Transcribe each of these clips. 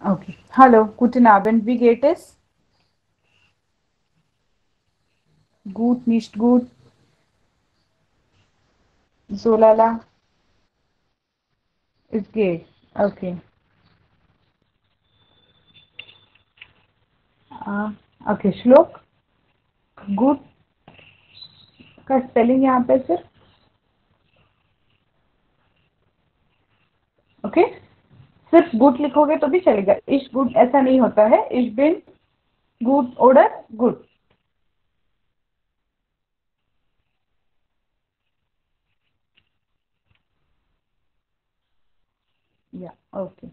Okay. Hallo, guten Abend. Wie geht es? Gut, nicht gut. So lala. Es geht. Okay. Okay. श्लोक good का spelling यहाँ पे sir. Okay. सिर्फ good लिखोगे तो भी चलेगा. इश गुड ऐसा नहीं होता है. इश बिन गुड ऑर्डर गुड. या okay.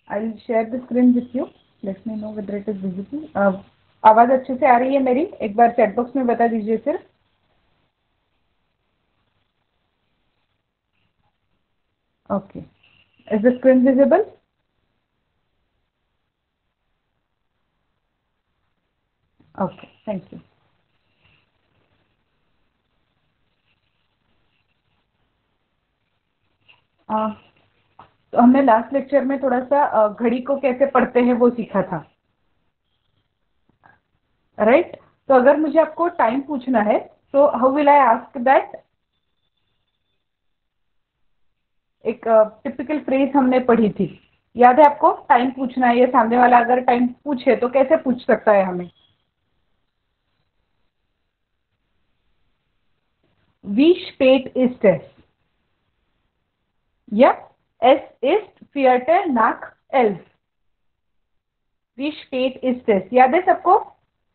I will share the screen with you. Let me know whether it is visible. आवाज अच्छे से आ रही है मेरी? एक बार चैट बॉक्स में बता दीजिए सिर्फ. Okay. Is the screen visible? Okay. Thank you. तो हमने लास्ट लेक्चर में थोड़ा सा घड़ी को कैसे पढ़ते हैं वो सीखा था. राइट. तो अगर मुझे आपको टाइम पूछना है तो how will I ask that. एक टिपिकल फ्रेज हमने पढ़ी थी. याद है आपको? टाइम पूछना है या सामने वाला अगर टाइम पूछे तो कैसे पूछ सकता है हमें? वी स्पेट इज एस. या एस इज फियटर नाक एल्स. वी स्पेट इज एस. याद है सबको?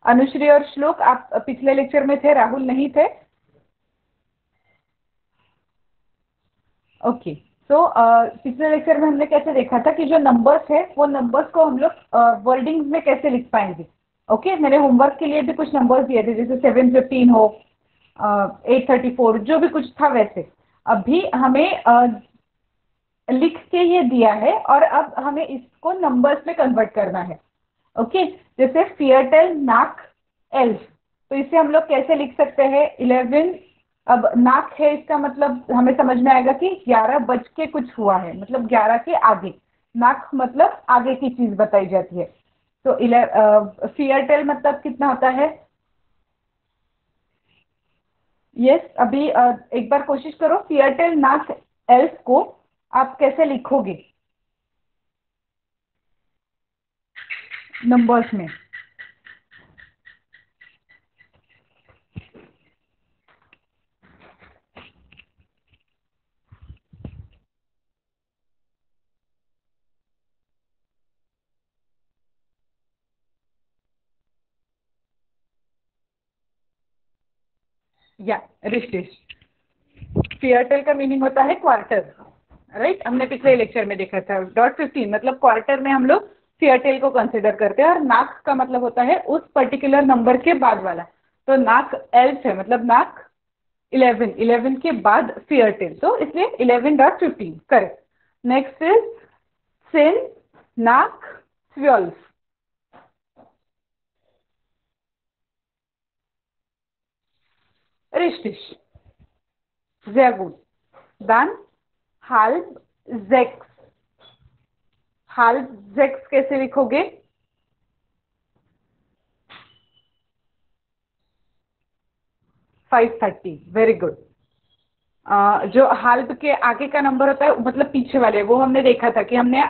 अनुश्री और श्लोक आप पिछले लेक्चर में थे, राहुल नहीं थे. ओके. तो पिछले लेक्चर में हमने कैसे देखा था कि जो नंबर्स है वो नंबर्स को हम लोग वर्डिंग्स में कैसे लिख पाएंगे. ओके. मैंने होमवर्क के लिए भी कुछ नंबर्स दिए थे, जैसे 7:15 हो, 8:34, जो भी कुछ था वैसे. अभी हमें लिख के ये दिया है और अब हमें इसको नंबर्स में कन्वर्ट करना है. ओके. जैसे फियरटेल नाक एल्फ. तो इसे हम लोग कैसे लिख सकते हैं? 11. अब नाक है, इसका मतलब हमें समझ में आएगा कि 11 बज के कुछ हुआ है, मतलब 11 के आगे. नाक मतलब आगे की चीज बताई जाती है. तो फियरटेल मतलब कितना होता है? यस. अभी एक बार कोशिश करो. फियरटेल नाक एल्फ को आप कैसे लिखोगे नंबर्स में? या ऋषिश. फियरटेल का मीनिंग होता है क्वार्टर. राइट. हमने पिछले लेक्चर में देखा था. .15 मतलब क्वार्टर में हम लोग फियरटेल को कंसिडर करते हैं. और नाक का मतलब होता है उस पर्टिकुलर नंबर के बाद वाला. तो नाक एल्फ है, मतलब नाक 11. 11 के बाद फियरटेल, तो इसलिए 11.15 करेक्ट. नेक्स्ट इज सिन नाक स्व्योल्फ. Richtig. Sehr gut. Dann halb sechs. halb sechs कैसे लिखोगे? 5:30. Very good. जो हाल्ब के आगे का नंबर होता है, मतलब पीछे वाले, वो हमने देखा था कि हमने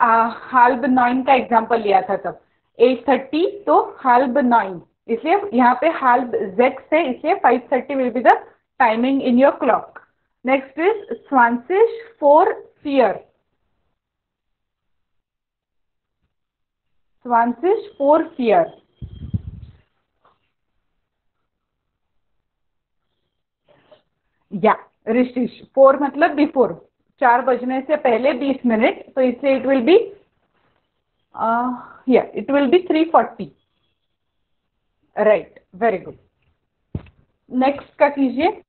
हाल्ब 9 का एग्जांपल लिया था तब. 8:30 तो हाल्ब 9. इसलिए यहाँ पे हाल्ब जेक्स है, इसलिए 5:30 will be the timing in your clock. Next is स्वांसिश फॉर फियर. स्वांसिश फॉर फियर. या ऋषिश. 4 मतलब बिफोर. 4 बजने से पहले 20 मिनट, तो इसलिए इट विल बी या it will be 3:40. Right. Very good. Next का कीजिए.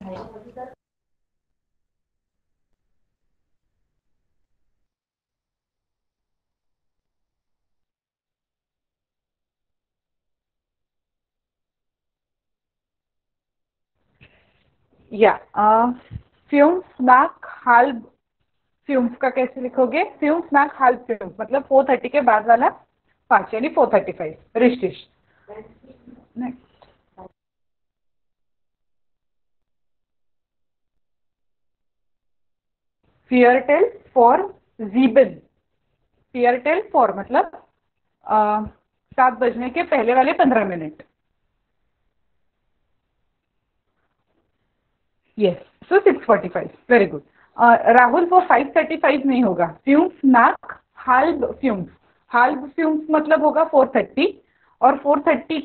या फ्यूम्स मैक हाल्ब फ्यूम्स का कैसे लिखोगे? फ्यूम्स मैक हाल्ब फ्यूम्स मतलब 4:30 के बाद वाला 5 यानी 4:35 रिश्तिश। नेक्स्ट फियरटेल फॉर जीबन। फियरटेल फॉर मतलब 7 बजने के पहले वाले 15 मिनट। यस, सो 6:45 वेरी गुड। राहुल वो 5:35 नहीं होगा। फ्यूम्स मैक हाल्ब फ्यूम्स, हाल्ब फ्यूम्स मतलब होगा 4:30 और 4:30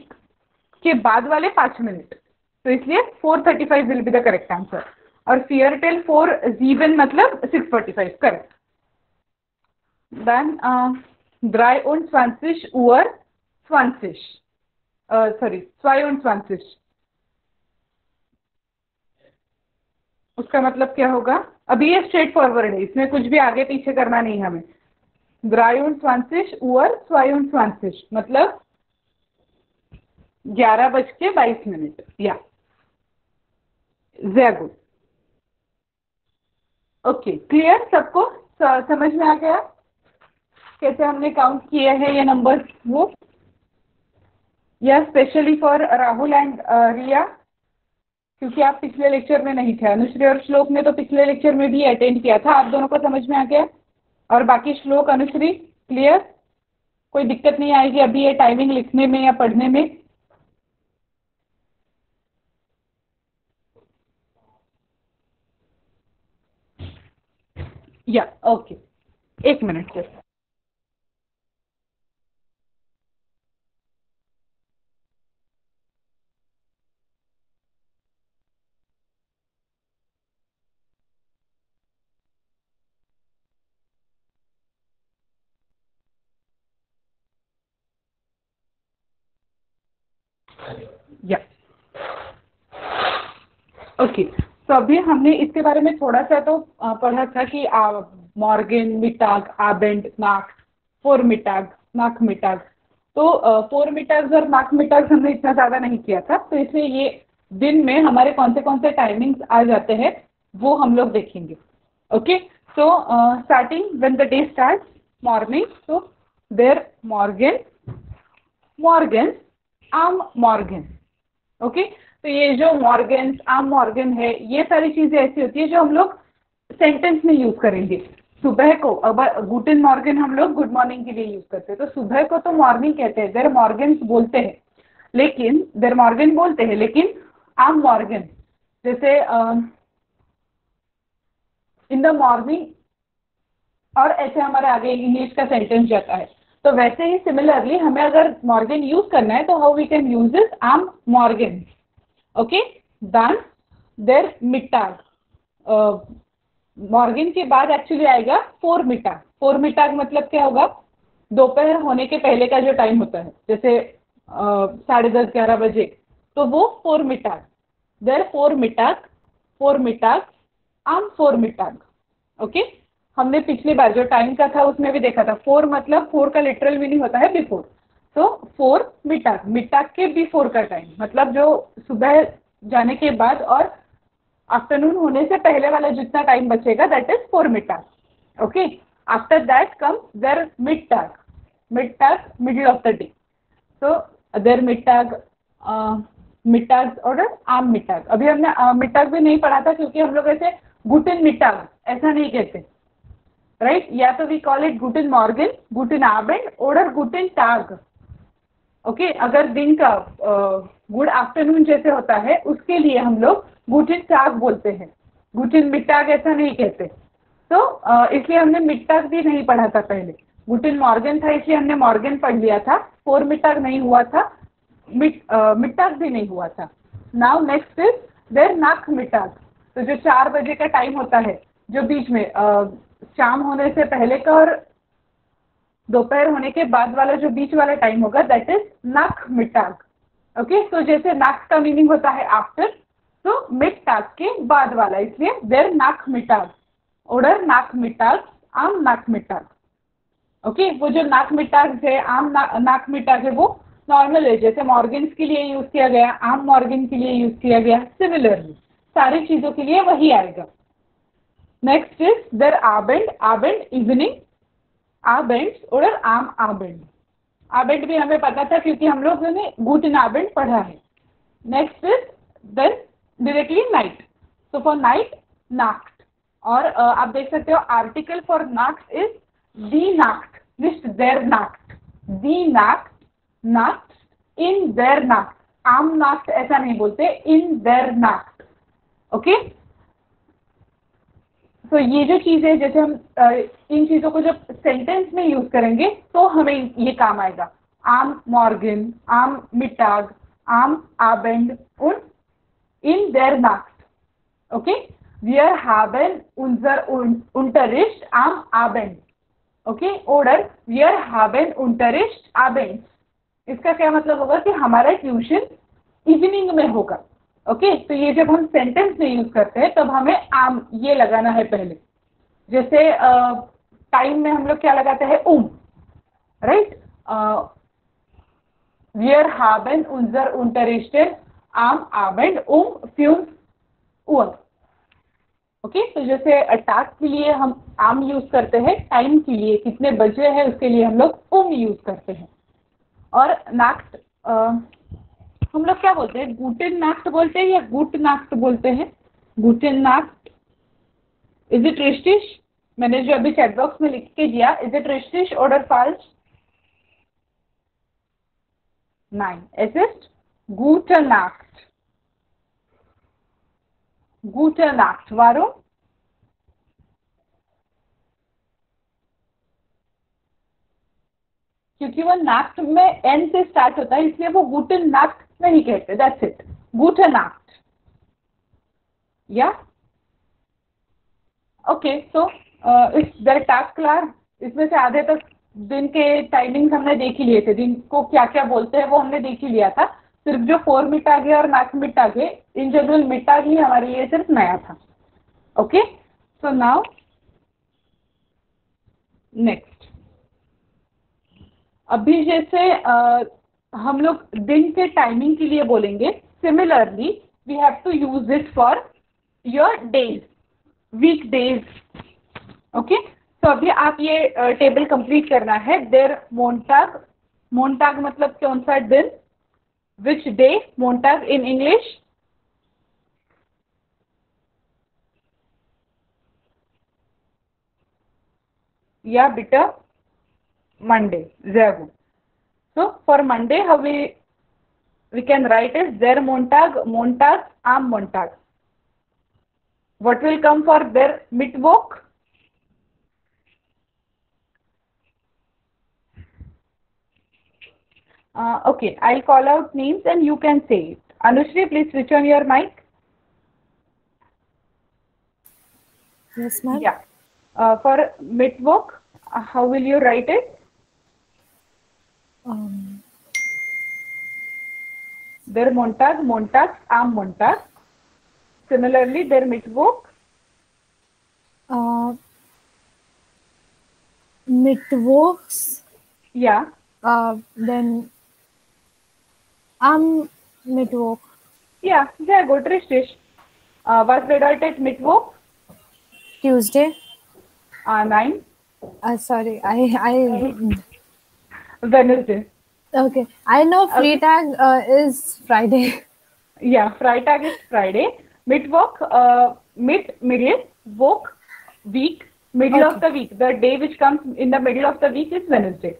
के बाद वाले 5 मिनट, तो इसलिए 4:35 will be the correct answer. और फियरटेल फॉर जीवन मतलब 6:45 करेक्ट। देन 23 Uhr 20 सॉरी 22 उसका मतलब क्या होगा? अभी ये स्ट्रेट फॉरवर्ड है, इसमें कुछ भी आगे पीछे करना नहीं है हमें। 23 Uhr 22 मतलब 11:22 या sehr gut। ओके क्लियर सबको? समझ में आ गया कैसे हमने काउंट किए हैं ये नंबर्स? वो या स्पेशली फॉर राहुल एंड रिया, क्योंकि आप पिछले लेक्चर में नहीं थे। अनुश्री और श्लोक ने तो पिछले लेक्चर में भी अटेंड किया था। आप दोनों को समझ में आ गया? और बाकी श्लोक अनुश्री क्लियर? कोई दिक्कत नहीं आएगी अभी ये टाइमिंग लिखने में या पढ़ने में? या ओके, एक मिनट से। या ओके, तो अभी हमने इसके बारे में थोड़ा सा तो पढ़ा था कि मॉर्गन मिटाग आबेंड नाक फोर मिटाग नाक मिटाग। तो फोर मिटाग्स और नाक मिटाग्स हमने इतना ज़्यादा नहीं किया था, तो इसलिए ये दिन में हमारे कौन से टाइमिंग्स आ जाते हैं वो हम लोग देखेंगे। Okay, so starting when the day start morning, तो देर मॉर्गन मॉर्गन आम मॉर्गन। ओके, तो ये जो मॉर्गन आम मॉर्गन है ये सारी चीजें ऐसी होती है जो हम लोग सेंटेंस में यूज करेंगे। सुबह को अब गुटन मॉर्गन हम लोग गुड मॉर्निंग के लिए यूज करते हैं, तो सुबह को तो मॉर्निंग कहते हैं, देर मॉर्गन्स बोलते हैं, लेकिन देर मॉर्गन बोलते हैं, लेकिन आम मॉर्गन जैसे इन द मॉर्निंग और ऐसे हमारे आगे इंग्लिश का सेंटेंस जाता है। तो वैसे ही सिमिलरली हमें अगर मॉर्गन यूज करना है तो how we can use this आम मॉर्गन। Okay, then there Mitag, Morgan के बाद एक्चुअली आएगा फोर मिटाग। फोर मिटाग मतलब क्या होगा? दोपहर होने के पहले का जो टाइम होता है, जैसे 10:30-11 बजे, तो वो फोर मिटाग। देर फोर मिटाग आम फोर मिटाग। ओके, हमने पिछली बार जो टाइम का था उसमें भी देखा था, फोर मतलब फोर का लिटरल मीनिंग होता है बिफोर। तो फोर मिटाग, मिटाग के बिफोर का टाइम मतलब जो सुबह जाने के बाद और आफ्टरनून होने से पहले वाला जितना टाइम बचेगा दैट इज फोर मिटाग। ओके, आफ्टर दैट कम्स देयर मिड टाग, मिड टाग मिडिल ऑफ द डे। तो देयर मिटाग और आम मिटाग। अभी हमने मिटाग भी नहीं पढ़ा था क्योंकि हम लोग ऐसे गुटन मिटाग ऐसा नहीं कहते, राइट? या तो वी कॉल इट गुटन मॉर्गन, गुटन आबेंड और गुटन टाग। ओके, अगर दिन का गुड आफ्टरनून जैसे होता है उसके लिए हम लोग गुटन टाग बोलते हैं, गुटन मिटाग ऐसा नहीं कहते। तो इसलिए हमने मिटाग भी नहीं पढ़ा था पहले। गुटन मॉर्गन था इसलिए हमने मॉर्गन पढ़ लिया था, फोर मिटाग नहीं हुआ था, मिटाग भी नहीं हुआ था। नाउ नेक्स्ट इज देर नाक मिटाग। तो जो 4 बजे का टाइम होता है, जो बीच में शाम होने से पहले का और दोपहर होने के बाद वाला जो बीच वाला टाइम होगा दैट इज नाक मिटाग। ओके, तो जैसे नाक का मीनिंग होता है आफ्टर, तो मिट्टाग के बाद वाला, इसलिए देर नाकमिटाग, oder नाकमिटाग, आम नाकमिटाग। ओके, वो जो नाकमिटाग है, आम नाकमिटाग है, वो नॉर्मल है, जैसे मॉर्गन्स के लिए यूज किया गया, आम मॉर्गन के लिए यूज किया गया, सिमिलरली सारी चीजों के लिए वही आएगा। नेक्स्ट इज देर आबेंड, आबेंड इवनिंग, आबेंड oder आम आबेंड। आबेंड भी हमें पता था क्योंकि हम लोग ने गुटन आबेंड पढ़ा है। Next is then directly night, so for night नाक्ट, और आप देख सकते हो आर्टिकल फॉर नाक्ट इज दी नाक्ट, निस्ट देर नाक्ट, दी नाक्ट, नाक्ट, इन देर नाक्ट, आम नाक्ट ऐसा नहीं बोलते, इन देर नाक्ट। ओके, तो ये जो चीज है, जैसे हम इन चीजों को जब सेंटेंस में यूज करेंगे तो हमें ये काम आएगा। आम मॉर्गन, आम मिटाग, आम आबेंड und in der Nacht. Okay, wir haben unser Unterricht am Abend. Okay, oder wir haben Unterricht abends. इसका क्या मतलब होगा कि हमारा ट्यूशन इवनिंग में होगा। ओके, तो ये जब हम सेंटेंस में यूज करते हैं तब हमें आम ये लगाना है पहले। जैसे टाइम में हम लोग क्या लगाते हैं, right, wir haben unser Unterricht am Abend 5 Uhr। Okay, तो जैसे टास्क के लिए हम आम यूज करते हैं, टाइम के लिए कितने बजे हैं उसके लिए हम लोग यूज करते हैं। और नाक्ट हम लोग क्या बोलते हैं, गुटेन नाक्ट बोलते हैं या गुट नाक्ट बोलते हैं? गुटेन नाक्ट, इज इट रिस्टिश? मैंने जो अभी चैट बॉक्स में लिख के दिया, इज इट रिस्टिश oder falsch? Nein, es ist gute Nacht. Gute Nacht. Warum? क्योंकि वो नाक्ट में एन से स्टार्ट होता है, इसलिए वो गुटन नाक्ट नहीं कहते। दैट्स इट, गुटे नाक्ट। या ओके, सो इस देयर टास्क क्लास, इसमें से आधे तक दिन के टाइमिंग्स हमने देख ही लिए थे, दिन को क्या क्या बोलते हैं वो हमने देख ही लिया था। सिर्फ जो 4 मिटाग है और नाक मिटाग है, इन जनरल मिटाग ही हमारे लिए सिर्फ नया था। ओके, सो नाउ नेक्स्ट, अभी जैसे हम लोग दिन के टाइमिंग के लिए बोलेंगे, similarly we have to use it for your days, weekdays. Okay, तो अभी आप ये टेबल कंप्लीट करना है। देर मोंटाग, मोंटाग मतलब कौन सा दिन, विच डे, मोंटाग इन इंग्लिश? या बेटा Monday, sehr gut. So for Monday, how we can write is der Montag, Montag, am Montag. What will come for der Mittwoch? Okay, I'll call out names and you can say it. Anushri, please switch on your mic. Yes, ma'am. Yeah. For Mittwoch, how will you write it? Der Montag, Montag, am Montag. Similarly, der Mittwoch. Mittwochs. Yeah. Then am Mittwoch. Yeah, sehr gut, richtig. Was bedeutet Mittwoch? Tuesday. Nein. Sorry, I Wednesday. Okay, I know Freitag is Friday. Yeah, Freitag is Friday. Mittwoch, middle, Woch, week, middle of the week. The day which comes in the middle of the week is Wednesday.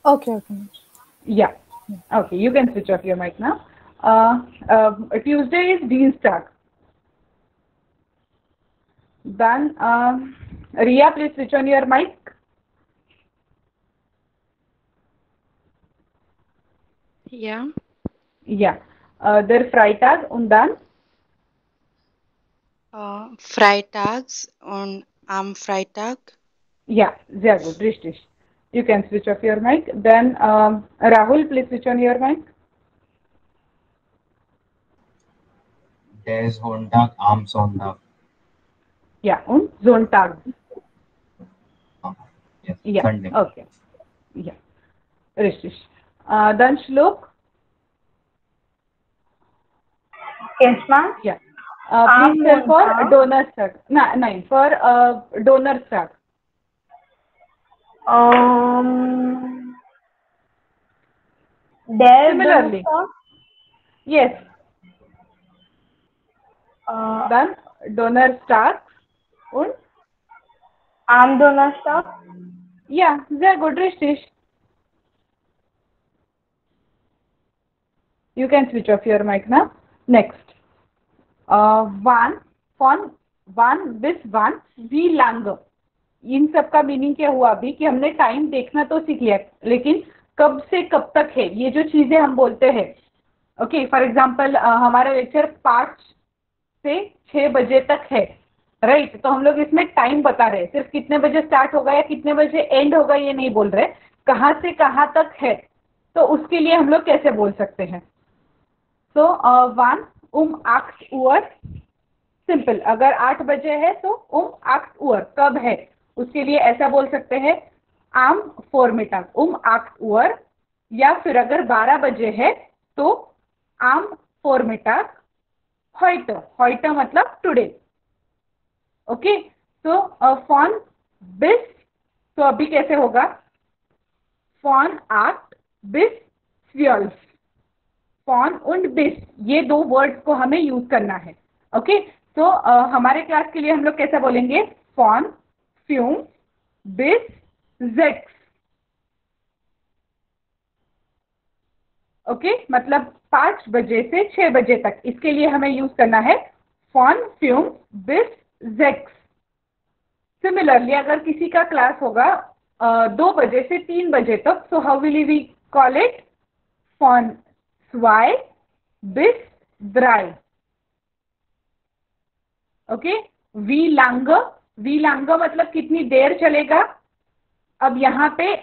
Okay. Yeah. Okay, you can switch off your mic now. Tuesday is Dienstag. Then, Ria, please switch on your mic. Ja. Yeah. Der Freitag und dann? Freitags und am Freitag. Yeah, sehr gut, richtig. You can switch off your mic. Then, Rahul, please switch on your mic. Der ist Sonntag am Sonntag. Ja, und Sonntag. Yes, Ja, Sunday. okay. Ja, richtig. Dann Shlok. Yes, ma'am. Yeah. Am Please tell for Montag. Donnerstag. No, for Donnerstag. Der Similarly. Donnerstag. Yes. Dann Donnerstag und Am Donnerstag. ja, sehr gut, richtig. You can switch off your mic now. Next. Wann, von wann bis wann, wie lange. इन सब का meaning क्या हुआ अभी कि हमने time देखना तो सीख लिया, लेकिन कब से कब तक है ये जो चीजें हम बोलते हैं. ओके, फॉर एग्जांपल हमारा लेक्चर 5 से 6 बजे तक है, राइट. तो हम लोग इसमें टाइम बता रहे हैं, सिर्फ कितने बजे स्टार्ट होगा या कितने बजे एंड होगा ये नहीं बोल रहे, कहाँ से कहाँ तक है. तो उसके लिए हम लोग कैसे बोल सकते हैं. तो वन 8 Uhr. सिंपल, अगर 8 बजे है तो 8 Uhr कब है, उसके लिए ऐसा बोल सकते हैं am Vormittag 8 Uhr. या फिर अगर 12 बजे है तो am Vormittag heute. heute मतलब टुडे. ओके, तो von bis, तो अभी कैसे होगा von 8 bis 12. von und bis, ये दो वर्ड्स को हमें यूज करना है. ओके, तो हमारे क्लास के लिए हम लोग कैसे बोलेंगे von 5 bis 6. ओके, मतलब 5 बजे से 6 बजे तक, इसके लिए हमें यूज करना है von 5 bis 6. सिमिलरली अगर किसी का क्लास होगा 2 बजे से 3 बजे तक, so how will we call it von 2 bis 3. Okay, वी लांग मतलब कितनी देर चलेगा. अब यहाँ पे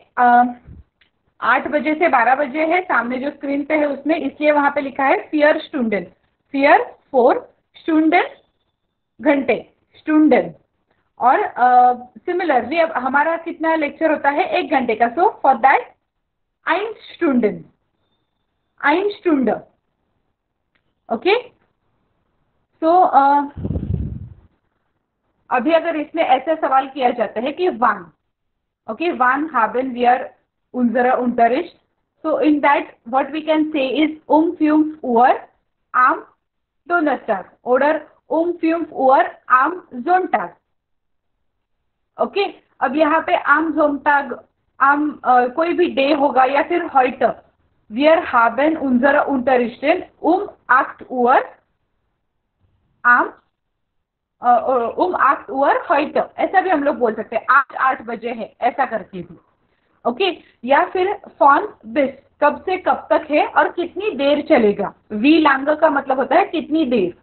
8 बजे से 12 बजे है, सामने जो स्क्रीन पे है उसमें, इसलिए वहां पे लिखा है 4 Stunden. 4 Stunden घंटे, स्टूडेंट. और सिमिलरली अब हमारा कितना लेक्चर होता है 1 घंटे का, so for that 1 Stunde. Okay, so अभी अगर इसमें ऐसा सवाल किया जाता है कि wann, okay, wann haben wir unsere Unterricht, so in that what we can say is 5 Uhr am Donnerstag oder 5 Uhr am Sonntag. Okay, अब यहाँ पे am Sonntag, कोई भी डे होगा या फिर heute. Wir haben unsere Unterrichten 8 Uhr am 8 Uhr heute. ऐसा भी हम लोग बोल सकते हैं, 8 बजे है, ऐसा करके भी. ओके, या फिर von bis, कब से कब तक है और कितनी देर चलेगा. wie lange का मतलब होता है कितनी देर,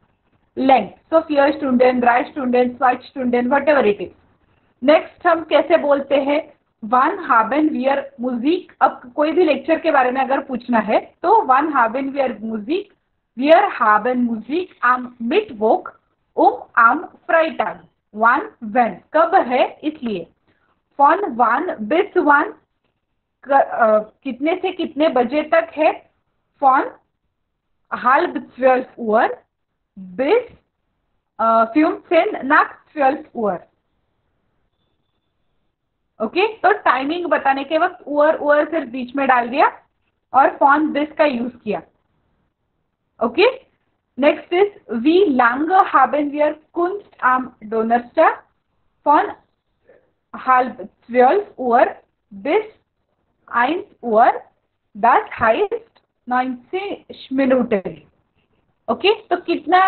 length. So 4 Stunden, 3 Stunden, 2 Stunden, whatever it is. Next हम कैसे बोलते हैं wann haben wir Musik. अब कोई भी लेक्चर के बारे में अगर पूछना है तो wann haben wir Musik, wir haben Musik am Mittwoch am Freitag. wann, when, कब है इसलिए. von wann bis wann, कितने से कितने बजे तक है. von 11:30 Uhr bis 15 nach 12 Uhr. Okay, तो टाइमिंग बताने के वक्त उअर सिर्फ बीच में डाल दिया और von bis का यूज किया. Okay, next is wie lange haben wir Kunst am Donnerstag, von 11:30 Uhr bis 1 Uhr, das heißt 90 Minuten. Okay, तो कितना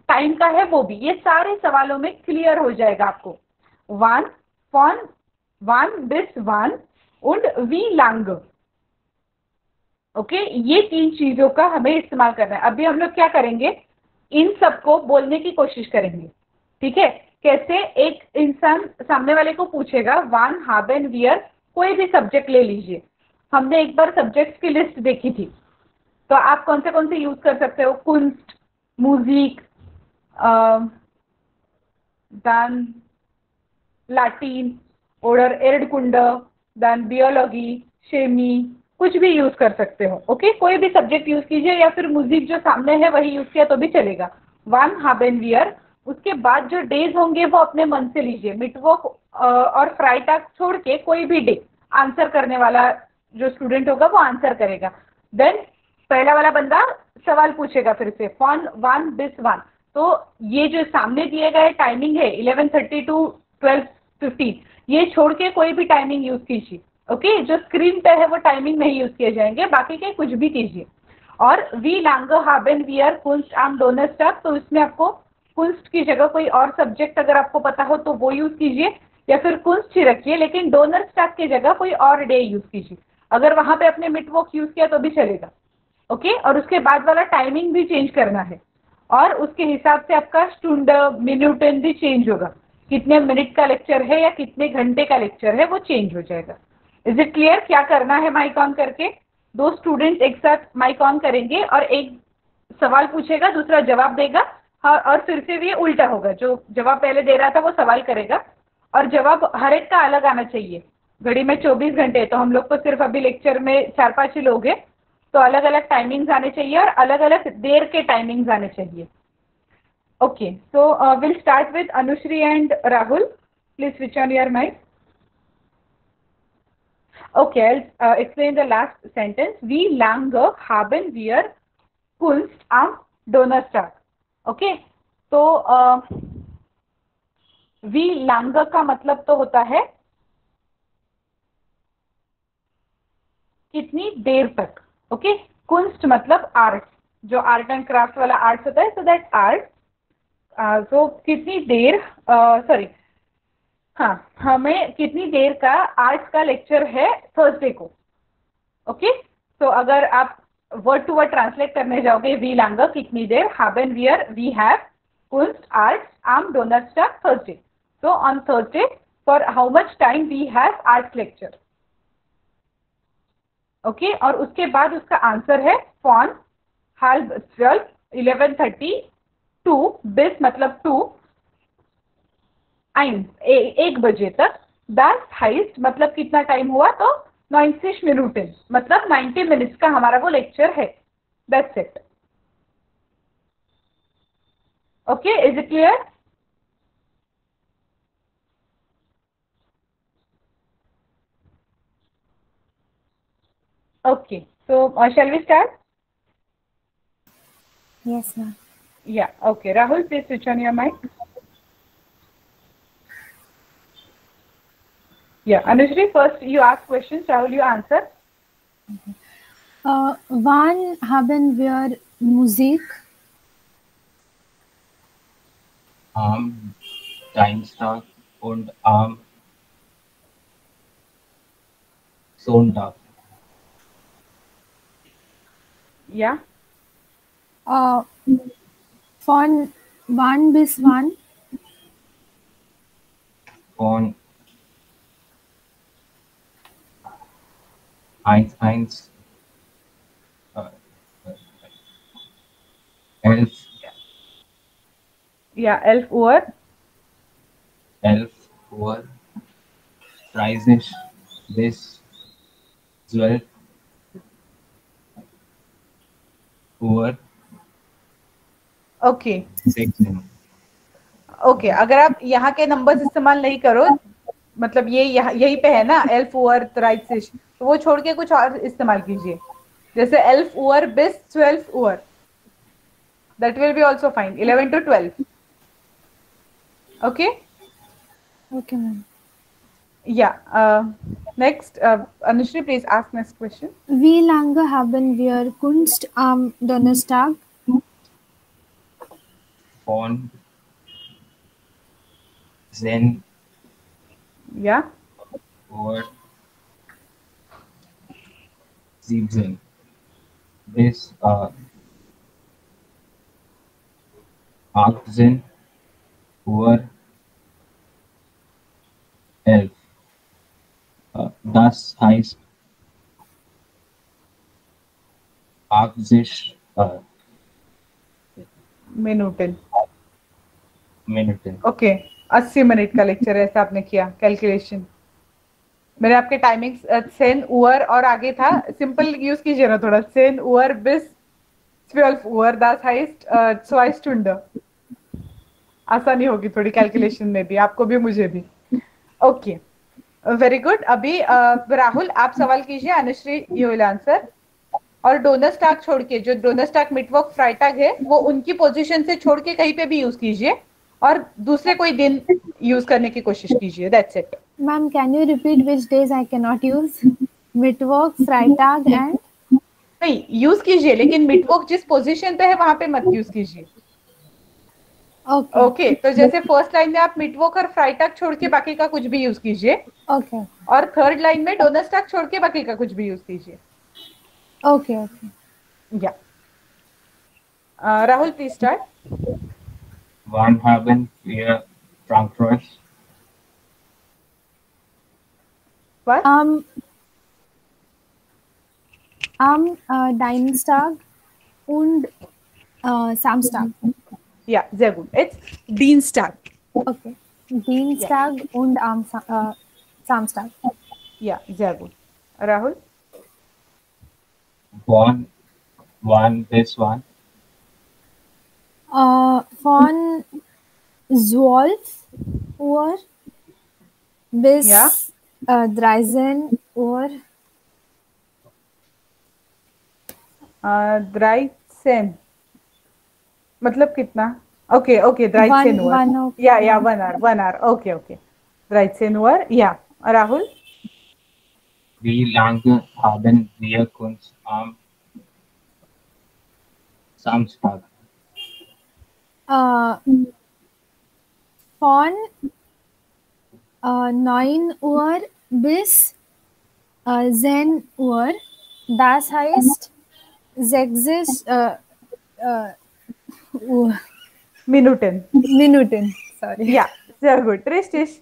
टाइम का है वो भी, ये सारे सवालों में क्लियर हो जाएगा आपको. wann, von wann bis wann und wie lange. Okay, ये 3 चीजों का हमें इस्तेमाल करना है. अभी हम लोग क्या करेंगे, इन सबको बोलने की कोशिश करेंगे. ठीक है, कैसे एक इंसान सामने वाले को पूछेगा wann haben wir, कोई भी सब्जेक्ट ले लीजिए. हमने एक बार सब्जेक्ट्स की लिस्ट देखी थी, तो आप कौन से यूज कर सकते हो. कुंस्ट, म्यूजिक, dann लाटिन oder एर्डकुंड, then बियोलॉजी, शेमी, कुछ भी यूज कर सकते हो. ओके, कोई भी सब्जेक्ट यूज कीजिए या फिर म्यूजिक जो सामने है वही यूज किया तो भी चलेगा. One haben wir. उसके बाद जो डेज होंगे वो अपने मन से लीजिए. मिटवॉक और फ्राइटाग छोड़ के कोई भी डे आंसर करने वाला जो स्टूडेंट होगा वो आंसर करेगा. देन पहला वाला बंदा सवाल पूछेगा फिर से फॉन 1 bis 1. तो ये जो सामने दिए गए टाइमिंग है 11:30 to 12:15, ये छोड़ के कोई भी टाइमिंग यूज कीजिए. ओके, जो स्क्रीन पे है वो टाइमिंग नहीं यूज किए जाएंगे, बाकी के कुछ भी कीजिए. और we lange haben wir Kunst am Donnerstag, तो इसमें आपको कुंस्ट की जगह कोई और सब्जेक्ट अगर आपको पता हो तो वो यूज कीजिए या फिर कुंस्ट ही रखिए, लेकिन डोनरस्टाग की जगह कोई और डे यूज कीजिए. अगर वहां पे अपने मिटवॉक यूज किया तो भी चलेगा. ओके, और उसके बाद वाला टाइमिंग भी चेंज करना है और उसके हिसाब से आपका स्टूंड मिनूटन भी चेंज होगा. कितने मिनट का लेक्चर है या कितने घंटे का लेक्चर है वो चेंज हो जाएगा. Is it clear? क्या करना है, माइक ऑन करके दो स्टूडेंट्स एक साथ माइक ऑन करेंगे और एक सवाल पूछेगा, दूसरा जवाब देगा. हाँ, और फिर से भी उल्टा होगा, जो जवाब पहले दे रहा था वो सवाल करेगा और जवाब हर एक का अलग आना चाहिए. घड़ी में 24 घंटे है तो हम लोग को सिर्फ अभी लेक्चर में 4-5 ही लोग हैं, तो अलग अलग टाइमिंग्स आने चाहिए और अलग अलग देर के टाइमिंग्स आने चाहिए. Okay, so will start with Anushree and Rahul. Please switch on your mic. Okay, I'll explain the last sentence. Wie lange haben wir Kunst am Donnerstag? Okay, तो wie lange का मतलब तो होता है कितनी देर तक. ओके, कुंस्ट मतलब आर्ट, जो आर्ट एंड क्राफ्ट वाला आर्ट होता है, सो दैट आर्ट. तो कितनी देर, सॉरी, हाँ, हमें कितनी देर का आर्ट का लेक्चर है थर्सडे को. ओके, तो अगर आप वर्ड टू वर्ड ट्रांसलेट करने जाओगे वी lange कितनी देर, haben wir, we have, Kunst, art, am Donnerstag, Thursday. So on Thursday, for how much time we have art lecture. Okay, और उसके बाद उसका आंसर है फॉन 11:30, 11:30 टू bis मतलब 2 1 बजे तक. Das heißt मतलब कितना टाइम हुआ, तो 90 Minuten मतलब 90 मिनट्स का हमारा वो लेक्चर है. That's it. Okay, is it clear? Okay, so shall we start? Yes, ma'am. Yeah, okay. Rahul, please switch on your mic. Yeah, Anushri, first you ask questions, Rahul, you answer. Wann haben wir Musik? Am Dienstag und am Sonntag. Yeah. Von wann bis wann? Von 11 11 Yeah, 11 Uhr. 11 Uhr 30 bis 12 Uhr okay 6 okay, अगर आप यहाँ के numbers इस्तेमाल नहीं करो, मतलब ये यही पे है ना 11 Uhr 30, तो वो छोड़ के कुछ और इस्तेमाल कीजिए, जैसे 11 Uhr bis 12 Uhr. That will be also fine. 11 to 12. Okay. Okay, ma'am. Yeah. Next, Anushri, please ask next question. Wie lange haben wir Kunst am Donnerstag? von 10 Yeah. Uhr 17 bis 18 Uhr 11. Das heißt 80 Minuten. Minuten. Okay 80 minute का lecture ऐसा आपने किया calculation. मैंने आपके timing Sen उअर और आगे था, simple use कीजिए ना थोड़ा, सेन उअर बिस 12 उअर das heißt 2 Stunden। आसानी होगी थोड़ी कैलकुलेशन में भी, आपको भी मुझे भी। Okay very good. अभी राहुल आप सवाल कीजिए, अनुश्री यू विल आंसर। और डोनर स्टाक छोड़ के, जो डोनर स्टाक मिडवर्क फ्राइटैग है वो उनकी पोजीशन से छोड़ के कहीं पे भी यूज कीजिए और दूसरे कोई दिन यूज करने की कोशिश कीजिए, that's it. Ma'am, can you repeat which days I cannot use? Midwork, Freitag and नहीं यूज कीजिए, लेकिन मिडवर्क जिस पोजीशन पे है वहां पे मत यूज कीजिए। okay. ओके तो जैसे फर्स्ट लाइन में आप मिडवर्क और फ्राइटैग छोड़ के बाकी का कुछ भी यूज कीजिए, Okay. और थर्ड लाइन में डोनर स्टाक छोड़ के बाकी का कुछ भी यूज कीजिए। Okay. Okay. या Rahul please start. Wann haben wir Frankreich? What? Dienstag und Samstag. Yeah, sehr gut. It's Dienstag. Okay. Dienstag und Samstag. Yeah, sehr gut. Rahul? Wann bis wann? Von 12 Uhr bis Ja. 13 Uhr. 13 मतलब कितना? Okay okay 13 One Uhr. o'clock. या 1 hour. Okay okay 13 Uhr. या Rahul? Wie lange haben wir Kunst am Samstag? Von 9 Uhr bis 10 Uhr. Das heißt 6 Minuten. Minuten. Sorry. Yeah, sehr gut. Richtig.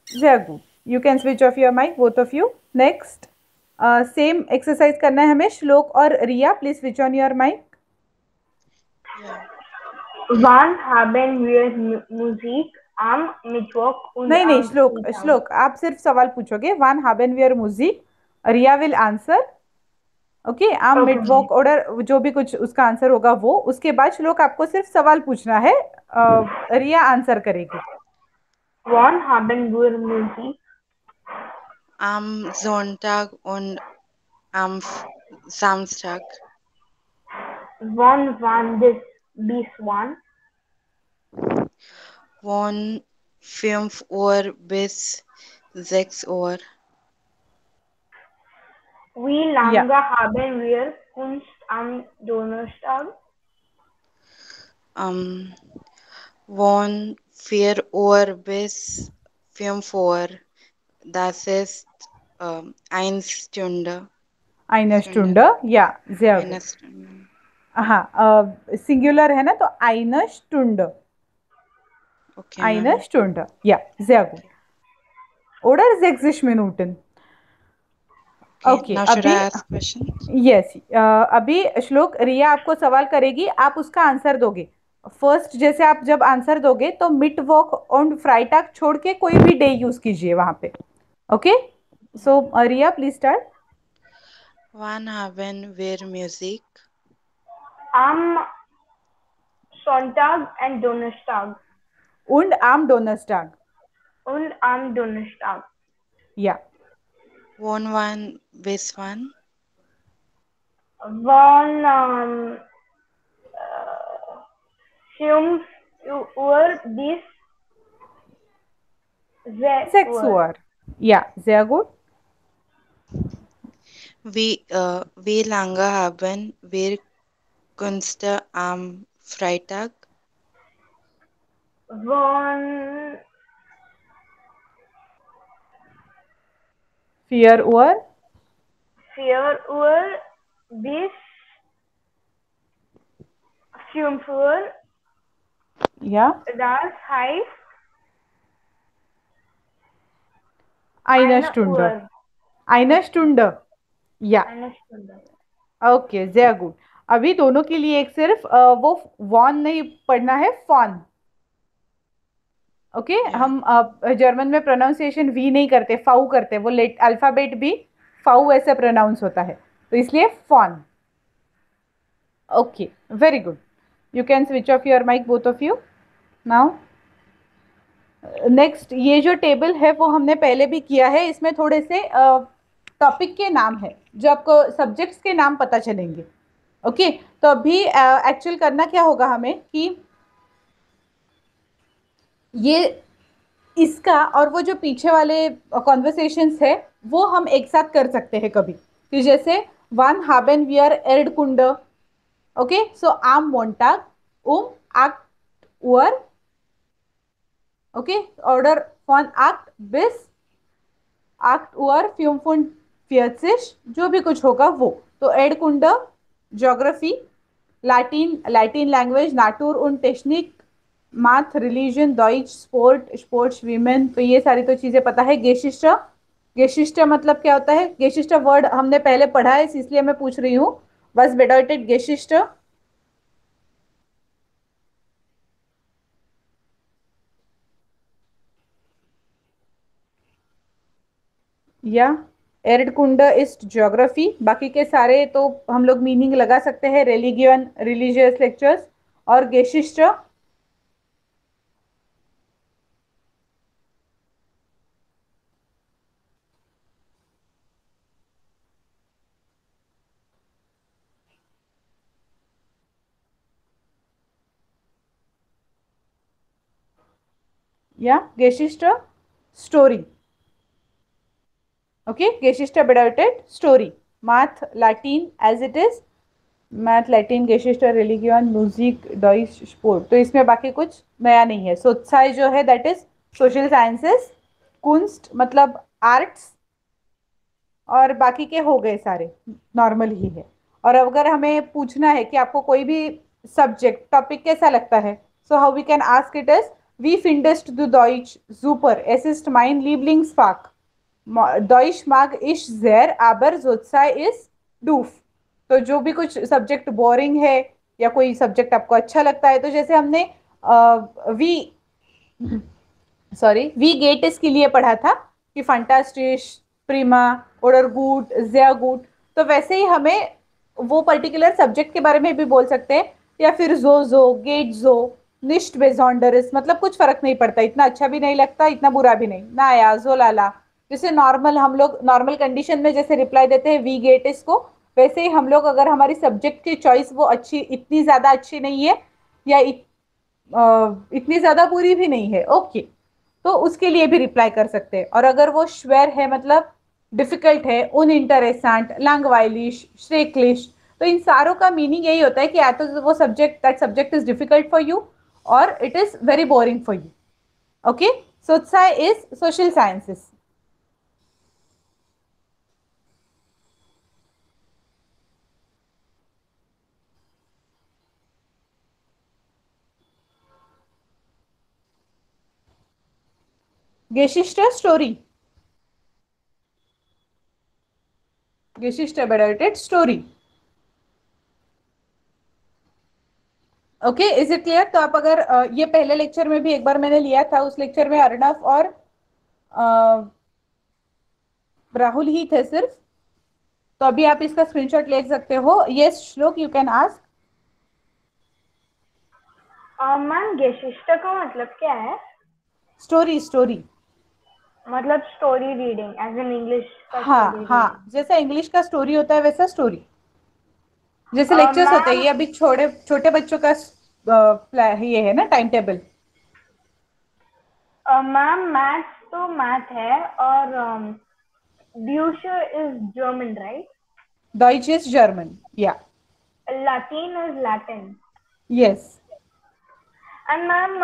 Sehr gut. You can switch off your mic, both of you. Next. Same exercise करना है हमें। श्लोक और रिया, please switch on your mic. Yeah. Wann haben wir Musik am Mittwoch und नहीं नहीं am श्लोक Freitag? श्लोक आप सिर्फ सवाल पूछोगे। वन haben wir Musik, Riya will answer. Okay um Okay. मिडवॉक ऑर्डर जो भी कुछ उसका आंसर होगा वो, उसके बाद श्लोक आपको सिर्फ सवाल पूछना है, रिया आंसर करेगी। Wann haben wir Musik? Am Sonntag und am Samstag. Wann bis wann? Von 5 Uhr bis 6 Uhr. Wie lange haben wir Kunst am Donnerstag? Von 4 Uhr bis 5 Uhr. Das ist eine Stunde. eine Stunde या sehr Eine gut। Stunde. हाँ singular है ना, तो eine Stunde, Okay, eine ma'am. Stunde या sehr gut। oder 60 Minuten। Okay. Now should I अभी ask questions? Yes अभी श्लोक रिया आपको सवाल करेगी, आप उसका आंसर दोगे। फर्स्ट जैसे आप जब आंसर दोगे तो मिड वॉक ऑन फ्राइटैग छोड़ के कोई भी डे यूज कीजिए वहां पे। Okay so Riya please start. Wann haben wir Musik? Am Sonntag und Donnerstag. und am Donnerstag Und am Donnerstag. या Von wann bis wann? Von 5 Uhr bis 6 6 Uhr. Uhr या sehr gut। Wie lange haben wir Kunst am Freitag? Von 4 Uhr 4 Uhr bis 5 Uhr. या Das heißt eine eine Stunde Uhr. eine Stunde या Eine Stunde. Okay sehr gut। अभी दोनों के लिए एक सिर्फ वो वॉन नहीं पढ़ना है, फॉन। ओके हम जर्मन में प्रोनाउंसिएशन वी नहीं करते, फाउ करते, वो लेट अल्फाबेट भी फाउ ऐसे प्रोनाउंस होता है, तो इसलिए फॉन। Okay, very good. You can switch off your mic both of you now. Next, ये जो टेबल है वो हमने पहले भी किया है, इसमें थोड़े से टॉपिक के नाम है जो आपको सब्जेक्ट्स के नाम पता चलेंगे। ओके तो अभी एक्चुअल करना क्या होगा हमें कि ये इसका और वो जो पीछे वाले कॉन्वर्सेशंस है वो हम एक साथ कर सकते हैं कभी, कि जैसे वन हाबेन वियर एर्ड कुंड। ओके सो आम मोन्टाग आक्ट उअर। ओके ऑर्डर फॉन आक्ट बिस आक्ट उअर फ्यूमफुन फियर्सिश, जो भी कुछ होगा वो। तो एड कुंड ज्योग्राफी, लैटिन लैंग्वेज, नाटूर उन टेक्निक, माथ, रिलीजन, डॉइच, स्पोर्ट्स वीमेन, तो ये सारी तो चीज़ें पता है। गेशिष्ट, गेशिष्ट मतलब क्या होता है? गेशिष्ट वर्ड हमने पहले पढ़ा है इसलिए मैं पूछ रही हूँ। बस बेडॉइटेड गेशिष्ट। या एर्डकुंड इज ज्योग्राफी, बाकी के सारे तो हम लोग मीनिंग लगा सकते हैं, रिलीगियन, रिलीजियस लेक्चर्स। और गेशिष्ट या गेशिष्ट स्टोरी। ओके गेशिष्ट बेडॉइटेड story. Math Latin as it is, math Latin गेशिष्ट रिलीगियन म्यूजिक डॉइच स्पोर्ट, तो इसमें बाकी कुछ नया नहीं है। सोत्साई जो है दैट इज सोशल साइंसेस, कुंस्ट मतलब आर्ट्स, और बाकी के हो गए सारे नॉर्मल ही है। और अगर हमें पूछना है कि आपको कोई भी सब्जेक्ट टॉपिक कैसा लगता है, so how we can ask it is we फिंडेस्ट द डॉइच सुपर es ist mein Lieblingsfach, Deutsch mag ich sehr aber Sozial ist doof। तो जो भी कुछ सब्जेक्ट बोरिंग है या कोई सब्जेक्ट आपको अच्छा लगता है, तो जैसे हमने वी गेट के लिए पढ़ा था कि फंटास्टिश, प्रीमा, ओडर गुड, ज़िया गुड, तो वैसे ही हमें वो पर्टिकुलर सब्जेक्ट के बारे में भी बोल सकते हैं। या फिर जो गेट जो निश्ट बेजॉन्डरस, मतलब कुछ फर्क नहीं पड़ता, इतना अच्छा भी नहीं लगता इतना बुरा भी नहीं, नाया जो लाला। जैसे नॉर्मल हम लोग नॉर्मल कंडीशन में जैसे रिप्लाई देते हैं वी गेट इसको, वैसे ही हम लोग अगर हमारी सब्जेक्ट की चॉइस वो अच्छी, इतनी ज़्यादा अच्छी नहीं है या इतनी ज़्यादा बुरी भी नहीं है, ओके तो उसके लिए भी रिप्लाई कर सकते हैं। और अगर वो श्वेर है मतलब डिफिकल्ट है, उन इंटरेसेंट, लैंगवाइलिश, श्रेकलिश, तो इन सारों का मीनिंग यही होता है कि या तो वो subject is difficult for you और it is very boring for you. Okay सोत्साई is social sciences. Geschichte story, Geschichte bedeutet story। Okay is it clear? तो आप अगर ये पहले लेक्चर में भी एक बार मैंने लिया था, उस लेक्चर में अर्णव और राहुल ही थे सिर्फ, तो अभी आप इसका स्क्रीनशॉट ले सकते हो। Yes Shlok you can ask. Ma'am गेशिष्ट का मतलब क्या है? स्टोरी मतलब story reading as in English का? हाँ जैसा इंग्लिश का स्टोरी होता है वैसा स्टोरी, जैसे लेक्चर्स होते हैं। ये अभी छोटे बच्चों का ये है ना टाइम टेबल। मैम मैथ्स तो मैथ है और ड्यूश इज जर्मन राइट? डॉइच इज जर्मन या Latin is Latin. Yes. And ma'am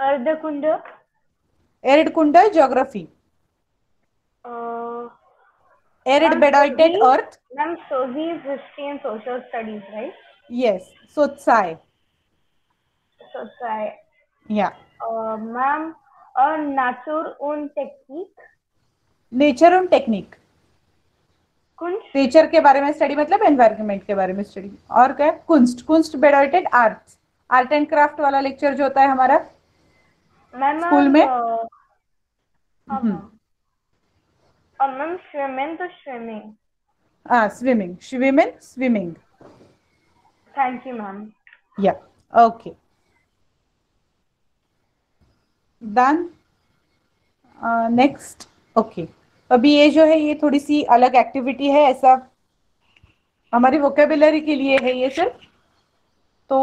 अर्धकुंड? एर्डकुंड ज्योग्राफी। एरिड bedeutet earth। Ma'am, Sozi is history and social studies, right? Yes, Sotsai। Sotsai. Yeah. Ma'am, Natur und Technik? Nature und technique, Kunst? Nature के बारे में study मतलब environment के बारे में स्टडी। और क्या? कुंस्ट bedeutet arts, art and craft वाला लेक्चर जो होता है हमारा। मैम स्कूल में? हाँ मैम। और मैम स्विमिंग तो swimming. Swimming, swimming, swimming. Thank you ma'am. या ओके, डन। नेक्स्ट। ओके, अभी ये जो है ये थोड़ी सी अलग एक्टिविटी है, ऐसा हमारी वोकेबुलरी के लिए है ये सिर्फ। तो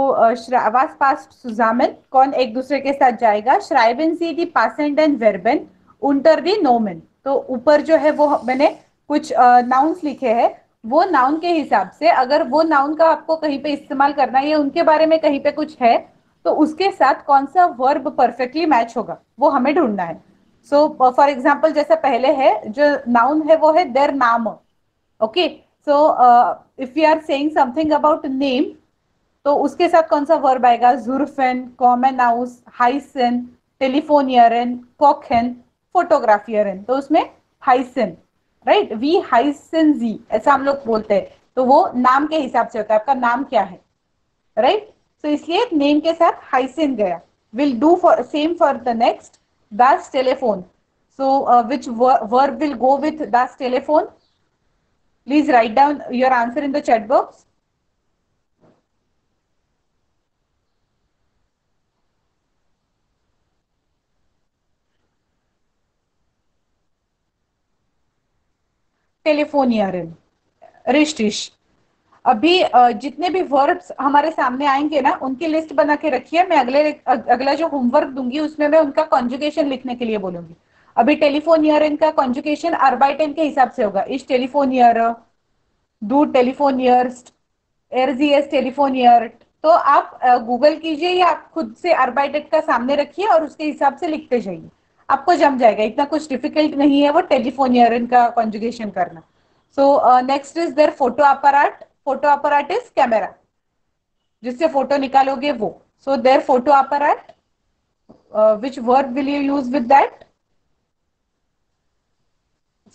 was past zusammen, कौन एक दूसरे के साथ जाएगा? schreiben Sie die passenden Verben unter die Nomen। तो ऊपर जो है वो मैंने कुछ नाउन्स लिखे हैं, वो नाउन के हिसाब से अगर वो नाउन का आपको कहीं पे इस्तेमाल करना है या उनके बारे में कहीं पे कुछ है, तो उसके साथ कौन सा वर्ब परफेक्टली मैच होगा वो हमें ढूंढना है। सो फॉर एग्जाम्पल जैसा पहले है, जो नाउन है वो है देर नाम। Okay, so if you are saying something about name, तो उसके साथ कौन सा वर्ब आएगा? जुर्फेन, कॉमन हाउस, हाइसन, टेलीफोनियरन, कॉकन, फोटोग्राफियरन। तो उसमें हाइसन, राइट, वी हाइसन जी ऐसा हम लोग बोलते हैं। तो वो नाम के हिसाब से होता है, आपका नाम क्या है, राइट। तो इसलिए नेम के साथ हाइसन गया। Will do for same for the next, दास टेलीफोन। So which verb will go with दास टेलीफोन? Please write down your answer in the chat box. टेलीफोनियरन, रिश्टिश। अभी जितने भी वर्ब्स हमारे सामने आएंगे ना, उनकी लिस्ट बना के रखिए। मैं अगला जो होमवर्क दूंगी उसमें मैं उनका कॉन्जुगेशन लिखने के लिए बोलूंगी। अभी टेलीफोनियर का कॉन्जुगेशन अर्बाइटन के हिसाब से होगा। इस टेलीफोनियर, डू टेलीफोनियर्स, एरजीएस टेलीफोनियर। तो आप गूगल कीजिए या आप खुद से अर्बाइटेट का सामने रखिए और उसके हिसाब से लिखते जाइए, आपको जम जाएगा। इतना कुछ डिफिकल्ट नहीं है वो टेलीफोनियर का कॉन्जुगेशन करना। सो नेक्स्ट इज देयर फोटो अपराट। फोटो अपराट इज कैमरा, जिससे फोटो निकालोगे वो। सो देयर फोटो अपराट, which verb will you use with that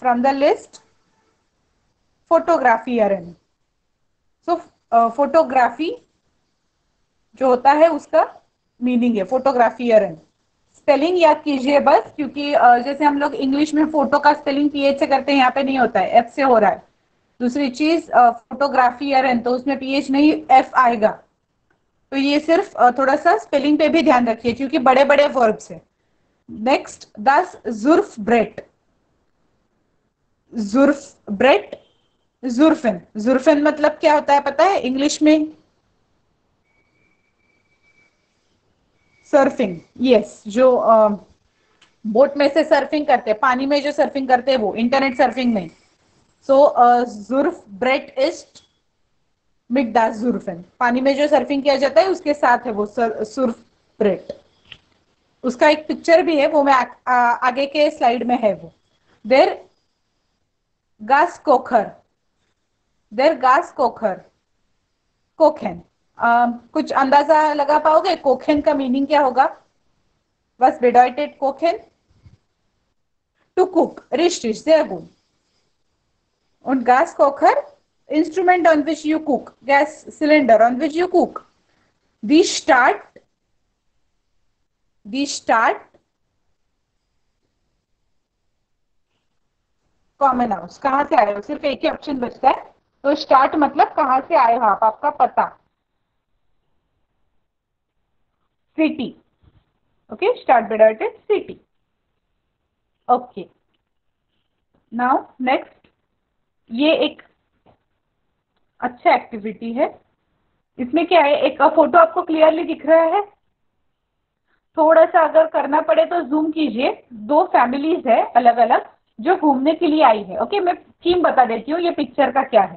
from the list? फोटोग्राफियरन। सो फोटोग्राफी जो होता है उसका मीनिंग है फोटोग्राफियरन। स्पेलिंग याद कीजिए बस, क्योंकि जैसे हम लोग इंग्लिश में फोटो का स्पेलिंग पीएच से करते हैं, यहाँ पे नहीं होता है, एफ से हो रहा है। दूसरी चीज फोटोग्राफियरन, तो उसमें पीएच नहीं एफ आएगा। तो ये सिर्फ थोड़ा सा स्पेलिंग पे भी ध्यान रखिए क्योंकि बड़े बड़े वर्ब्स है। नेक्स्ट, दस जुर्फ ब्रेट। जुर्फ ब्रेट, जुर्फिन। जुर्फिन मतलब क्या होता है पता है इंग्लिश में? Surfing, yes. जो बोट में से सर्फिंग करते हैं, पानी में जो सर्फिंग करते हैं वो, इंटरनेट सर्फिंग नहीं। सो जुर्फ ब्रेट इज मिकदास जुर्फिन। पानी में जो सर्फिंग किया जाता है उसके साथ है वो सुर्फ ब्रेट। उसका एक पिक्चर भी है, वो मैं आगे के स्लाइड में है वो। देर गास कोखर, देर गास कोखर, कोखेन। कुछ अंदाजा लगा पाओगे कोखेन का मीनिंग क्या होगा? Was bedeutet kochen? To cook, richtig, sehr gut. Und Gaskocher, instrument on which you cook, gas cylinder on which you cook. Die Stadt, die Stadt, common house. कहाँ से आए हो? सिर्फ एक ही ऑप्शन बचता है। तो स्टार्ट मतलब कहाँ से आए हो आप, आपका पता। City, okay, start bedeutet city. Okay, now next, ये एक अच्छा एक्टिविटी है। इसमें क्या है, एक फोटो आपको क्लियरली दिख रहा है? थोड़ा सा अगर करना पड़े तो जूम कीजिए। दो फैमिलीज है अलग अलग जो घूमने के लिए आई है। ओके, मैं थीम बता देती हूँ ये पिक्चर का क्या है।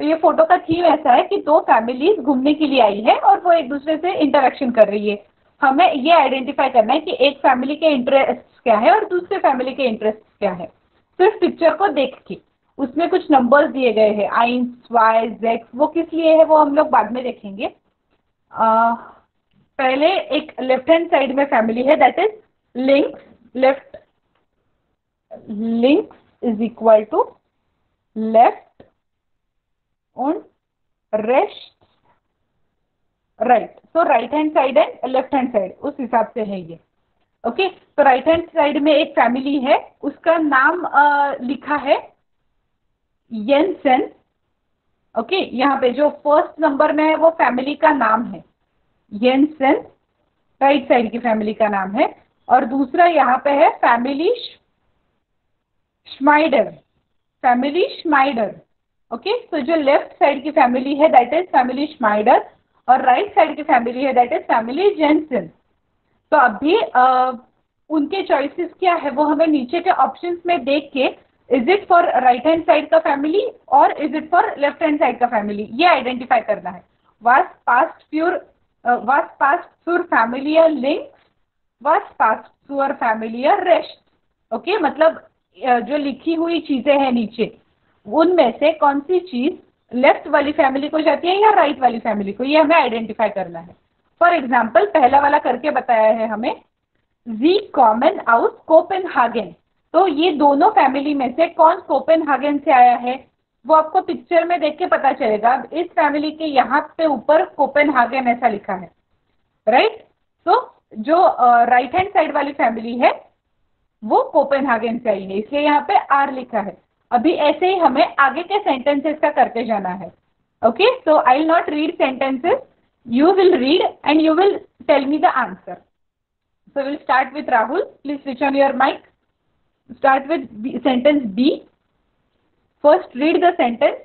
तो ये फोटो का थीम ऐसा है कि दो फैमिलीज घूमने के लिए आई है और वो एक दूसरे से इंटरेक्शन कर रही है। हमें ये आइडेंटिफाई करना है कि एक फैमिली के इंटरेस्ट क्या है और दूसरे फैमिली के इंटरेस्ट क्या है, सिर्फ पिक्चर को देख के। उसमें कुछ नंबर्स दिए गए हैं, आइंस, वाई, जेक्स। वो किस लिए है वो हम लोग बाद में देखेंगे। पहले एक लेफ्ट हैंड साइड में फैमिली है, दैट इज लिंक्स। लेफ्ट, लिंक्स इज इक्वल टू लेफ्ट और रेस्ट right. So right hand side and left hand side उस हिसाब से है ये। ओके, तो राइट हैंड साइड में एक फैमिली है, उसका नाम लिखा है येंसेन। ओके, यहाँ पे जो फर्स्ट नंबर में है वो फैमिली का नाम है येंसेन, राइट साइड की फैमिली का नाम है। और दूसरा यहाँ पे है फैमिली श्माइडर, फैमिली श्माइडर। ओके, तो जो लेफ्ट साइड की फैमिली है दैट इज फैमिली श्माइडर और राइट साइड की फैमिली है दैट इज फैमिली जेंसन। तो अभी उनके चॉइसेस क्या है वो हमें नीचे के ऑप्शंस में देख के is it for right hand side का फैमिली और is it for left hand side का फैमिली, ये आइडेंटिफाई करना है। was past sur familiar links, was past sur familiar rest। Okay, मतलब जो लिखी हुई चीजें हैं नीचे उनमें से कौन सी चीज लेफ्ट वाली फैमिली को जाती है या राइट वाली फैमिली को, ये हमें आइडेंटिफाई करना है। फॉर एग्जाम्पल पहला वाला करके बताया है हमें जी कॉमन आउस कोपेनहागन, तो ये दोनों फैमिली में से कौन कोपेनहागन से आया है वो आपको पिक्चर में देख के पता चलेगा। इस फैमिली के यहाँ पे ऊपर कोपेनहागन ऐसा लिखा है, राइट। तो जो राइट हैंड साइड वाली फैमिली है वो कोपेनहागन से आई है, इसलिए यहाँ पे आर लिखा है। अभी ऐसे ही हमें आगे के सेंटेंसेस का करते जाना है। Okay, so I will not read sentences, you will read and you will tell me the answer. So we'll start with Rahul. Please switch on your mic. Start with sentence B. First read the sentence,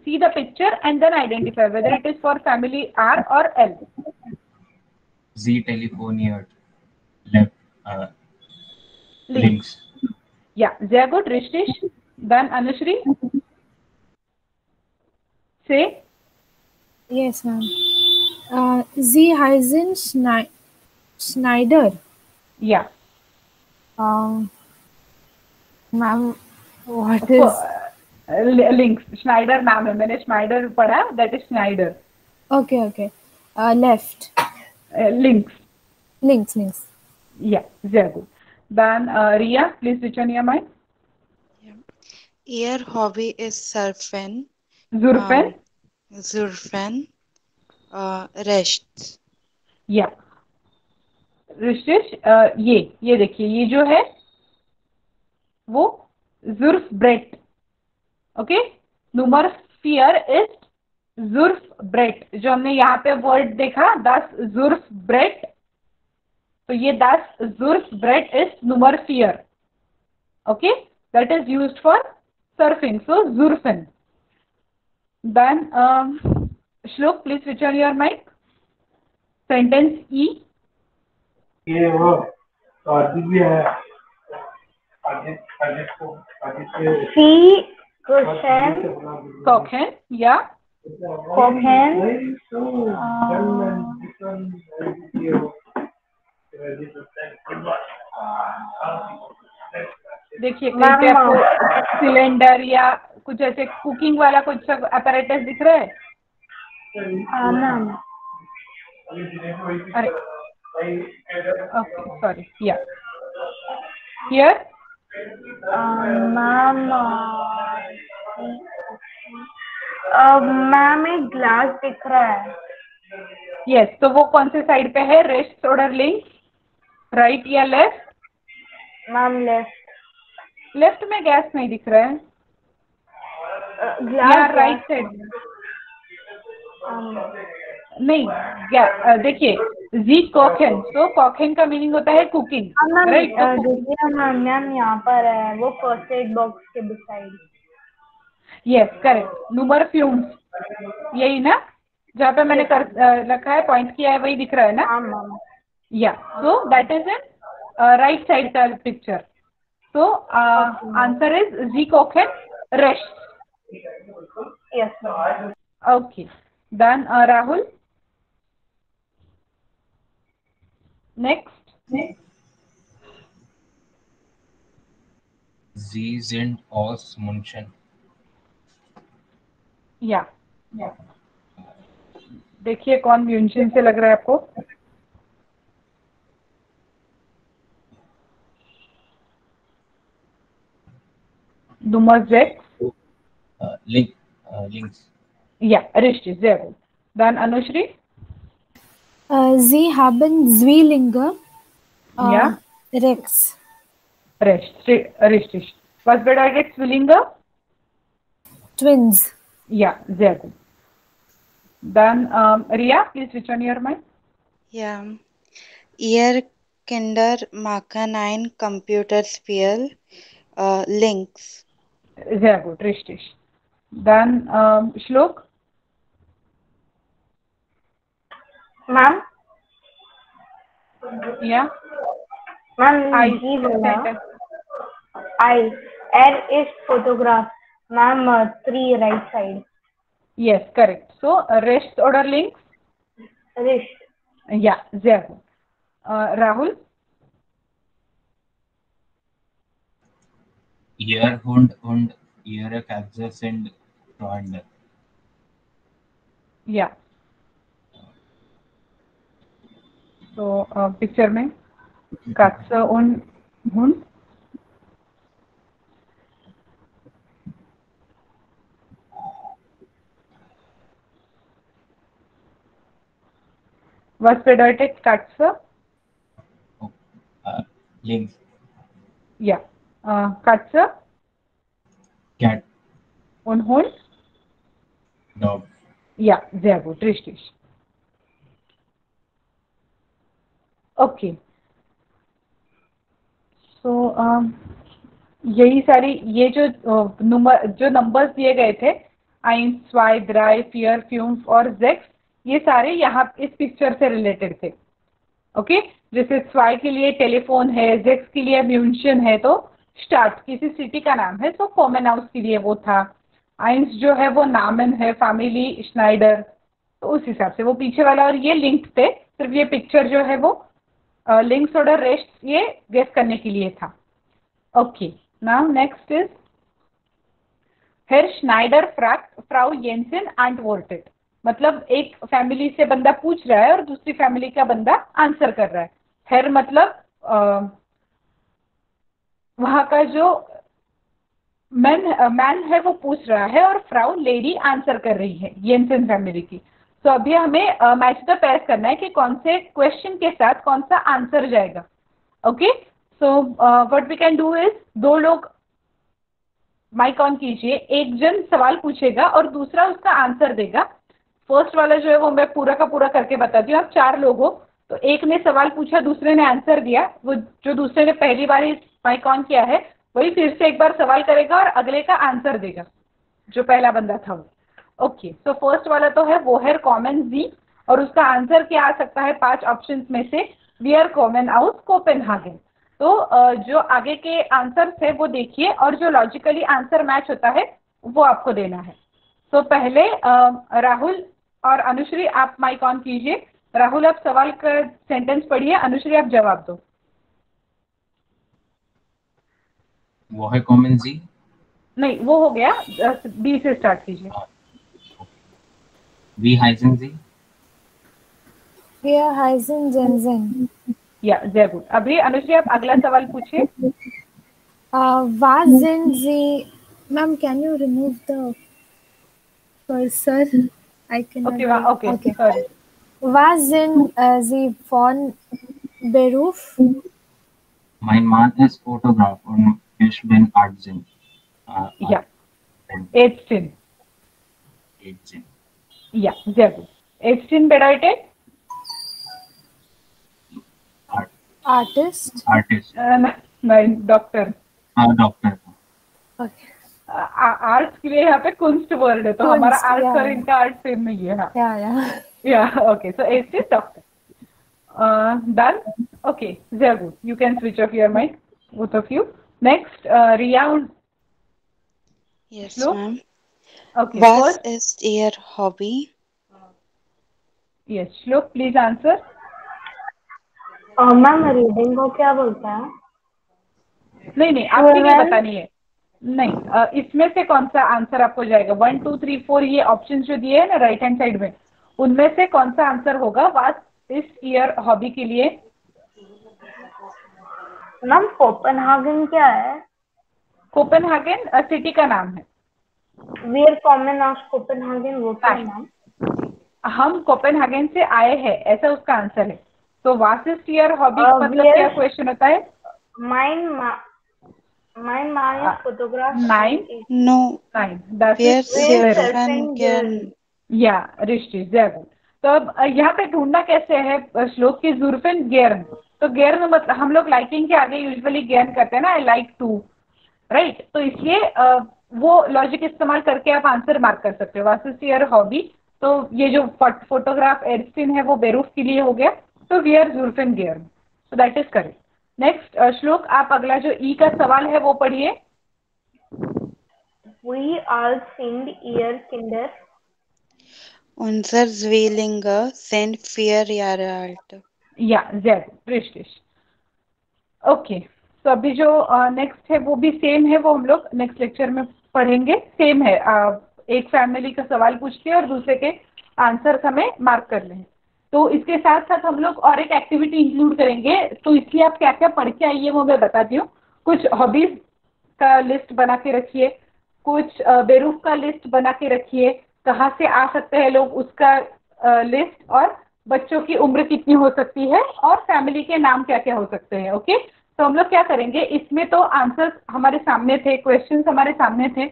see the picture and then identify whether it is for family R or L. Z telephonier left links. Yeah, very good. Rishtish. Then Anushri. Say. Yes, ma'am. Z Heisen Schneider. Yeah. Ma'am, what is links? Schneider नाम है, मैंने Schneider पढ़ा, that is Schneider. okay? Left. Links. Links. Yeah, very good. Then Ria, please switch on your mic. Your hobby is surfing. Zurfen. Zurfen. Rest. या ऋषिश, ये देखिए, ये जो है वो जुर्फ ब्रेट। ओके, नुमर फियर इज जुर्फ ब्रेट, जो हमने यहाँ पे वर्ड देखा दस जुर्फ ब्रेट, तो ये दस जुर्फ ब्रेट इज नुमर फियर। Okay, that is used for surfing, so जुर्फन। Then Shlok, please switch on your mic. Sentence E. ये वो भी है सी क्वेश्चन कॉकहेन या कॉकहेन देखिए कहीं पे आपको सिलेंडर या कुछ ऐसे कुकिंग वाला कुछ अपैरेटस दिख रहा है? मैम अरे ओके, सॉरी, या हियर मैम एक ग्लास दिख रहा है। यस, तो वो कौन से साइड पे है? रेस्ट ऑर्डर लिंक, राइट या लेफ्ट? Ma'am left. लेफ्ट में गैस नहीं दिख रहा है या राइट साइड? नहीं, देखिए जी कॉकहेन, तो कॉकहेन का मीनिंग होता है कुकिंग, राइट? देखिए मैम यहाँ पर है वो फर्स्ट एड बॉक्स के बिसाइड। यस, करेक्ट, नुमर फ्यूम्स, यही ना जहाँ पे मैंने रखा है, पॉइंट किया है, वही दिख रहा है ना? हाँ ma'am. Yeah so that is in right side का पिक्चर। सो आंसर इज जी कॉकहेन रेस्ट। Yes ma'am. Okay, then Rahul next. Sie sind aus München. या देखिए कौन म्यूनशन से लग रहा है आपको? Nummer 6. Links. Ja, richtig, sehr gut. Dann Anushri. Sie haben Zwillinge. Ja. Rex. Richtig. Was bedeutet Zwillinge? Twins. Ja, sehr gut. Dann Ria, please switch on your mind. Ja. Ihr Kinder machen ein Computerspiel. Links. Sehr gut, richtig. Dann Shlok. Ma'am Ja. Ma'am I जी बोला sentence. आई एर is photograph ma'am 3 right side Yes, correct. So Rechts oder links? Wrist Ja, sehr gut. Rahul? Ihr Hund und ihre Katze sind Freunde. Ja. So Picture में Katze und Hund. Was bedeutet Katze? Oh, links. Ja. Katze Cat, und Hund? dog. Ja, sehr gut, richtig. Okay. So यही सारी ये जो numbers दिए गए थे 1, 2, 3, 4, 5 और 6 ये सारे यहाँ इस पिक्चर से रिलेटेड थे. ओके जैसे 2 के लिए टेलीफोन है, 6 के लिए म्यूनशन है तो स्टार्ट किसी सिटी का नाम है तो फोमेनहाउस के लिए वो था. 1 जो है वो नामन है, फैमिली श्नाइडर, तो उस हिसाब से वो पीछे वाला और ये लिंक्ड थे. सिर्फ ये पिक्चर जो है वो लिंक्स और रेस्ट ये गेस करने के लिए था. ओके नाउ नेक्स्ट इज हेर श्नाइडर फ्रैक्ट फ्राउ येंसन एंटवर्टेड. मतलब एक फैमिली से बंदा पूछ रहा है और दूसरी फैमिली का बंदा आंसर कर रहा है. हेर मतलब वहां का जो मैन है वो पूछ रहा है और फ्राउ लेडी आंसर कर रही है येंसन फैमिली की. तो अभी हमें मैच द पेयर्स करना है कि कौन से क्वेश्चन के साथ कौन सा आंसर जाएगा. Okay so what we can do is दो लोग माइक ऑन कीजिए, एक जन सवाल पूछेगा और दूसरा उसका आंसर देगा. फर्स्ट वाला जो है वो मैं पूरा का पूरा करके बताती हूँ. आप 4 लोग हो तो एक ने सवाल पूछा, दूसरे ने आंसर दिया, वो जो दूसरे ने पहली बार माइक ऑन किया है वही फिर से एक बार सवाल करेगा और अगले का आंसर देगा जो पहला बंदा था वो. ओके सो फर्स्ट वाला तो है वो है कॉमन जी और उसका आंसर क्या आ सकता है 5 ऑप्शंस में से we are common out Copenhagen. तो जो आगे के आंसर थे वो देखिए और जो लॉजिकली आंसर मैच होता है वो आपको देना है. तो पहले राहुल और अनुश्री आप माइक ऑन कीजिए. राहुल आप सवाल का सेंटेंस पढ़िए, अनुश्री आप जवाब दो. वो है कॉमन जी. नहीं वो हो गया, बी से स्टार्ट कीजिए. वी हाइजन जी. Wir heißen Jensen. या जय गुड. अभी अनुश्री आप अगला सवाल पूछिए. Was sind Sie? Ma'am, can you remove the cursor? I cannot. Okay, okay. Sorry. Was sind Sie von Beruf? Mein Mann ist Fotograf und ich bin Artsin. Ja. 18. Ja, sehr gut. 18 bedeutet? Artist. Nein, doctor. Doctor. Okay. Arts के लिए यहाँ पे कुंस्ट word है तो Kunst, हमारा arts yeah. और इनका art same नहीं है. Yeah. Yeah, okay. So 18 doctor. Done? Okay, very good. You can switch off your mic, both of you. Next, Riya. Yes, Hello? ma'am. Okay, What first, is your hobby? yes, Shlok, please answer. Ma'am reading को क्या बोलता है? नहीं आपके लिए 12. बतानी है. नहीं इसमें से कौन सा आंसर आपको जाएगा? 1, 2, 3, 4 ये ऑप्शन जो दिए हैं ना राइट हैंड साइड में, उनमें से कौन सा आंसर होगा वाट इस ईयर हॉबी के लिए? मैम कोपेनहागन क्या है? कोपेनहागन सिटी का नाम है. We are common of Copenhagen वो क्या है मैम? हम कोपेनहागन से आए हैं ऐसा उसका आंसर है. तो what is year hobby we मतलब are- क्या क्वेश्चन होता है? Mein Mann is photographed. 9, No. 9. Das Wer ist Wer Beruch. surfen gern? या रिश्ते sehr gut. तो अब यहाँ पे ढूंढना कैसे है श्लोक की जुर्फिन गेर्न. तो गेर्न मतलब हम लोग लाइकिंग के आगे यूजुअली गेर्न करते हैं ना, आई लाइक टू, राइट. तो इसलिए वो लॉजिक इस्तेमाल करके आप आंसर मार्क कर सकते हो. वासिस योर हॉबी. तो ये जो फोटोग्राफ एरस्टिन है वो बेरूफ के लिए हो गया. तो वियर जुर्फिन गेर्न. So that is correct. Next Shlok, आप अगला जो ई का सवाल है वो पढ़िए. We all sind ihr Kinder. Unser Zwillinge sind 4 Jahre alt. या जेड रिश्तेश. ओके. तो अभी जो नेक्स्ट है वो भी सेम है, वो हम लोग नेक्स्ट लेक्चर में पढ़ेंगे. सेम है, एक फैमिली का सवाल पूछते हैं और दूसरे के आंसर हमें मार्क कर लें. तो इसके साथ साथ हम लोग और एक एक्टिविटी इंक्लूड करेंगे. तो इसलिए आप क्या क्या पढ़ के आइए वो मैं बताती हूँ. कुछ हॉबीज का लिस्ट बना के रखिए, कुछ बेरूफ का लिस्ट बना के रखिए, कहाँ से आ सकते हैं लोग उसका लिस्ट, और बच्चों की उम्र कितनी हो सकती है, और फैमिली के नाम क्या क्या हो सकते हैं. ओके. तो हम लोग क्या करेंगे, इसमें तो आंसर्स हमारे सामने थे, क्वेश्चंस हमारे सामने थे.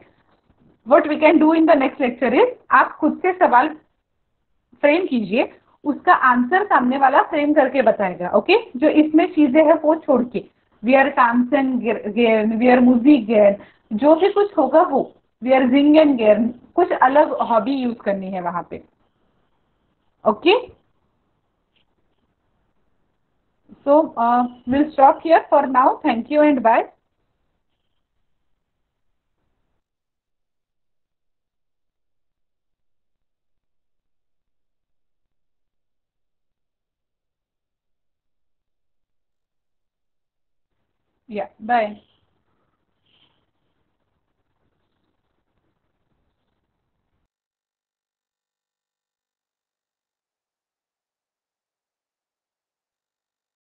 What we can do in the next lecture is, आप खुद से सवाल फ्रेम कीजिए, उसका आंसर सामने वाला फ्रेम करके बताएगा. ओके. जो इसमें चीजें हैं वो छोड़ के, वियर टांसन गेर्न, वियर म्यूजिक गेर्न, जो भी कुछ होगा वो, वियर जिंगन गेर्न, कुछ अलग हॉबी यूज करनी है वहां पे. Okay. So we'll stop here for now. Thank you and bye. Yeah, bye.